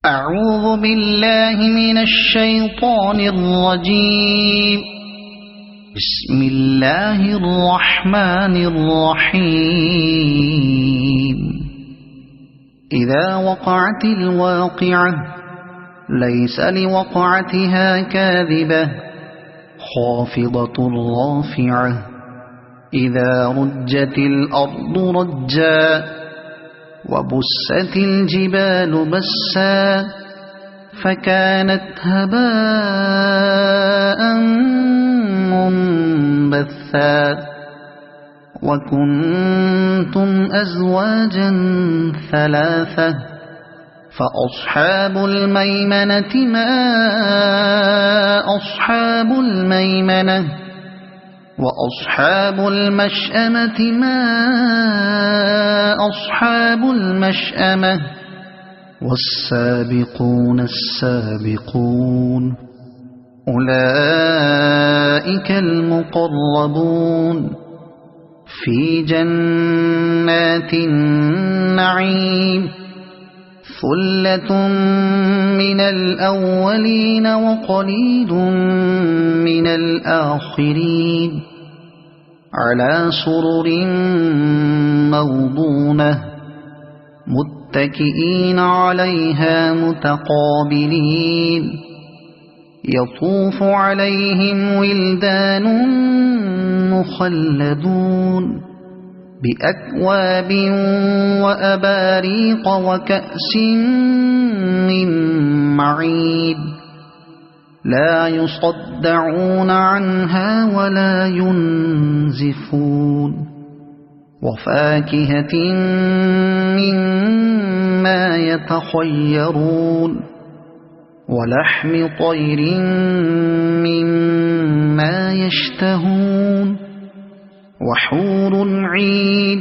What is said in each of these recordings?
أعوذ بالله من الشيطان الرجيم. بسم الله الرحمن الرحيم. إذا وقعت الواقعة ليس لوقعتها كاذبة خافضة رافعة إذا رجت الأرض رجا وبست الجبال بسا فكانت هباء منبثا وكنتم أزواجا ثلاثة فأصحاب الميمنة ما أصحاب الميمنة وأصحاب المشأمة ما أصحاب المشأمة والسابقون السابقون أولئك المقربون في جنات النعيم ثلة من الأولين وقليل من الآخرين على سرر موضونة متكئين عليها متقابلين يطوف عليهم ولدان مخلدون بأكواب وأباريق وكأس من معين لا يصدعون عنها ولا ينزفون وفاكهة مما يتخيرون ولحم طير مما يشتهون وحور عين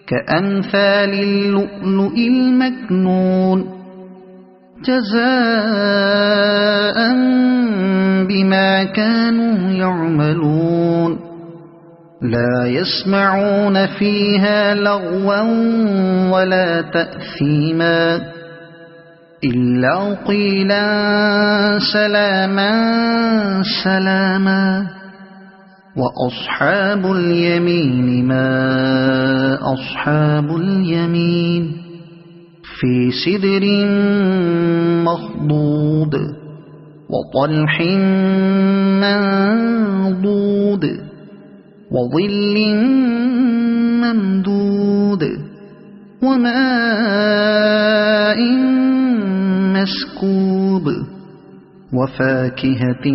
كأمثال اللؤلؤ المكنون جزاء بما كانوا يعملون لا يسمعون فيها لغوا ولا تأثيما إلا قيلا سلاما سلاما وأصحاب اليمين ما أصحاب اليمين في سدر مخضود وطلح منضود وظل ممدود وماء مسكوب وفاكهة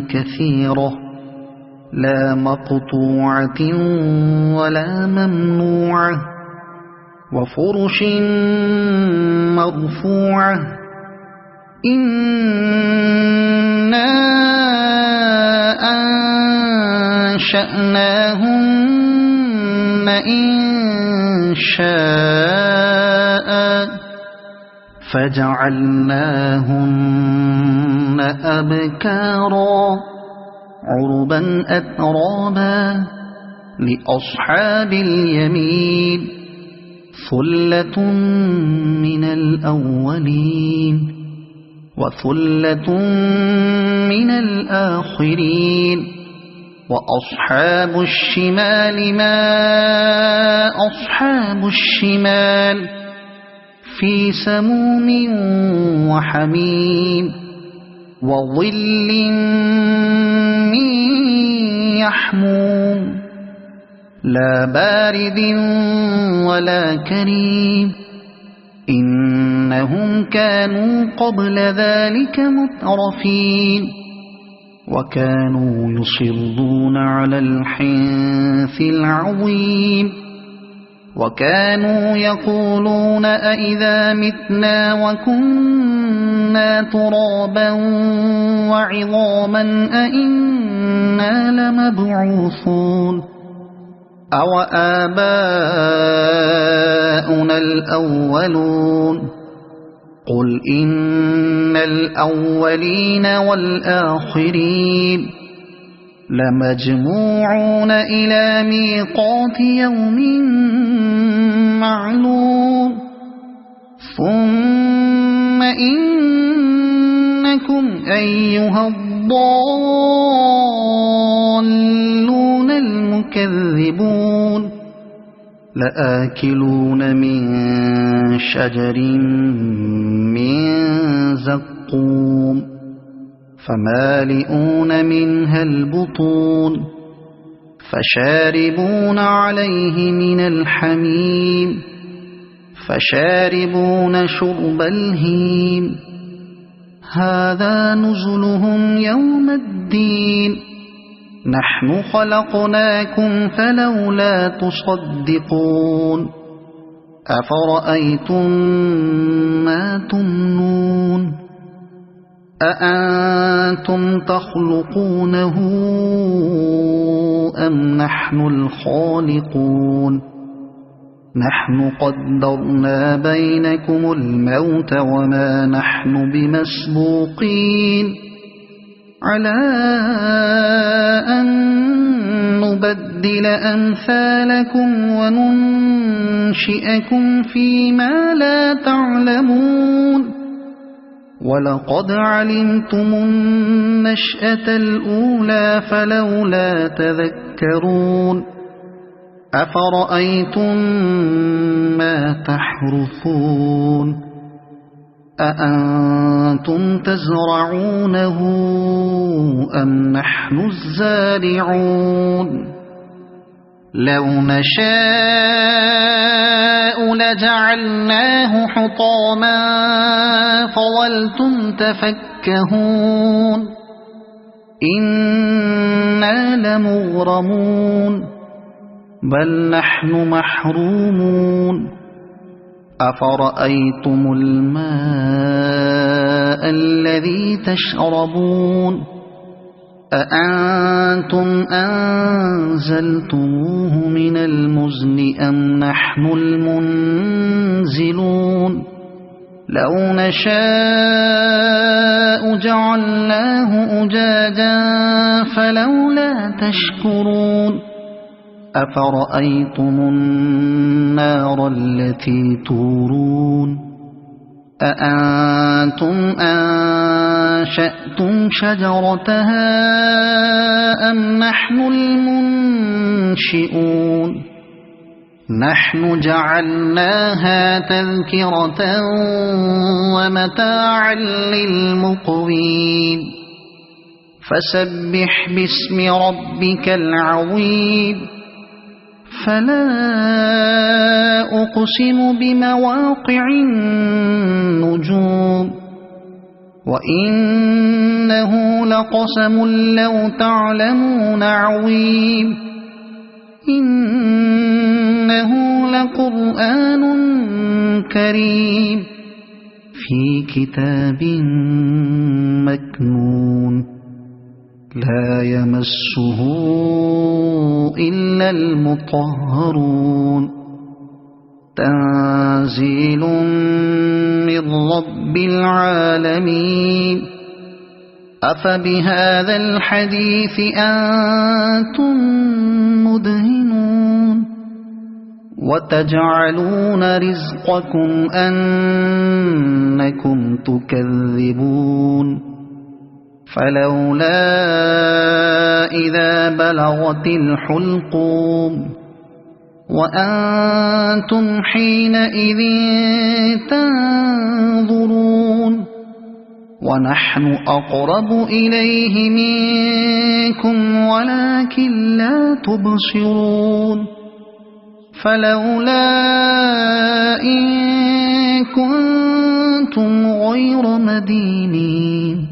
كثيرة لا مقطوعة ولا ممنوعة وفرش مرفوعة إنا أنشأناهن إنشاء فجعلناهن أبكارا عربا أترابا لأصحاب اليمين ثلة من الأولين وثلة من الآخرين وأصحاب الشمال ما أصحاب الشمال في سموم وحميم وظل من يحموم لا بارد ولا كريم إنهم كانوا قبل ذلك مترفين وكانوا يصرون على الحنث العظيم وكانوا يقولون أئذا متنا وكنا ترابا وعظاما أئنا لمبعوثون أو آباؤنا الأولون قل إن الأولين والآخرين لمجموعون إلى ميقات يوم معلوم ثم إنكم أيها الضالون المكذبون لآكلون من شجر من زقوم فمالئون منها البطون فشاربون عليه من الحميم فشاربون شرب الهيم هذا نزلهم يوم الدين نحن خلقناكم فلولا تصدقون أفرأيتم ما تمنون أأنتم تخلقونه أم نحن الخالقون نحن قدرنا بينكم الموت وما نحن بمسبوقين على أن نبدل أمثالكم وننشئكم فيما لا تعلمون ولقد علمتم النشأة الأولى فلولا تذكرون أفرأيتم ما تحرثون أأنتم تزرعونه أم نحن الزارعون لو نشاء لجعلناه حطاما فظلتم تفكهون إنا لمغرمون بل نحن محرومون أفرأيتم الماء الذي تشربون أأنتم أنزلتموه من المزن أم نحن المنزلون لو نشاء جعلناه أجاجا فلولا تشكرون أفرأيتم النار التي تورون أأنتم أنشأتم شجرتها أم نحن المنشئون نحن جعلناها تذكرة ومتاعا للمقوين فسبح باسم ربك العظيم فلا أقسم بمواقع النجوم وإنه لقسم لو تعلمون عظيم إنه لقرآن كريم في كتاب مكنون لا يمسه إلا المطهرون تنزيل من رب العالمين أفبهذا الحديث أنتم مدهنون وتجعلون رزقكم أنكم تكذبون فلولا إذا بلغت الحلقوم وأنتم حينئذ تنظرون ونحن أقرب إليه منكم ولكن لا تبصرون فلولا إن كنتم غير مدينين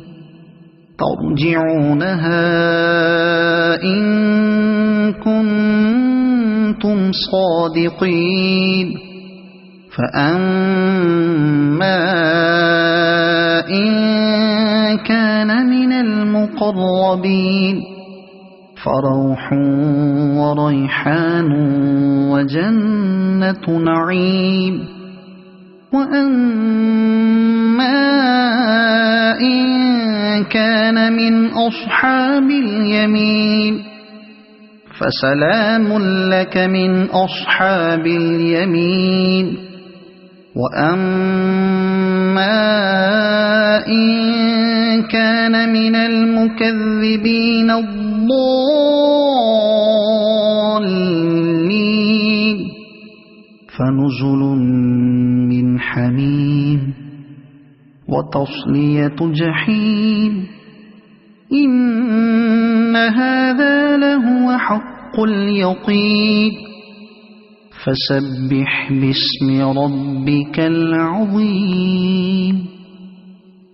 ترجعونها إن كنتم صادقين فأما إن كان من المقربين فروح وريحان وجنة نعيم وأما إن كان من أصحاب اليمين فسلام لك من أصحاب اليمين وأما إن كان من المكذبين الضالين فنزل من حميم وتصلية جحيم إن هذا لهو حق اليقين فسبح باسم ربك العظيم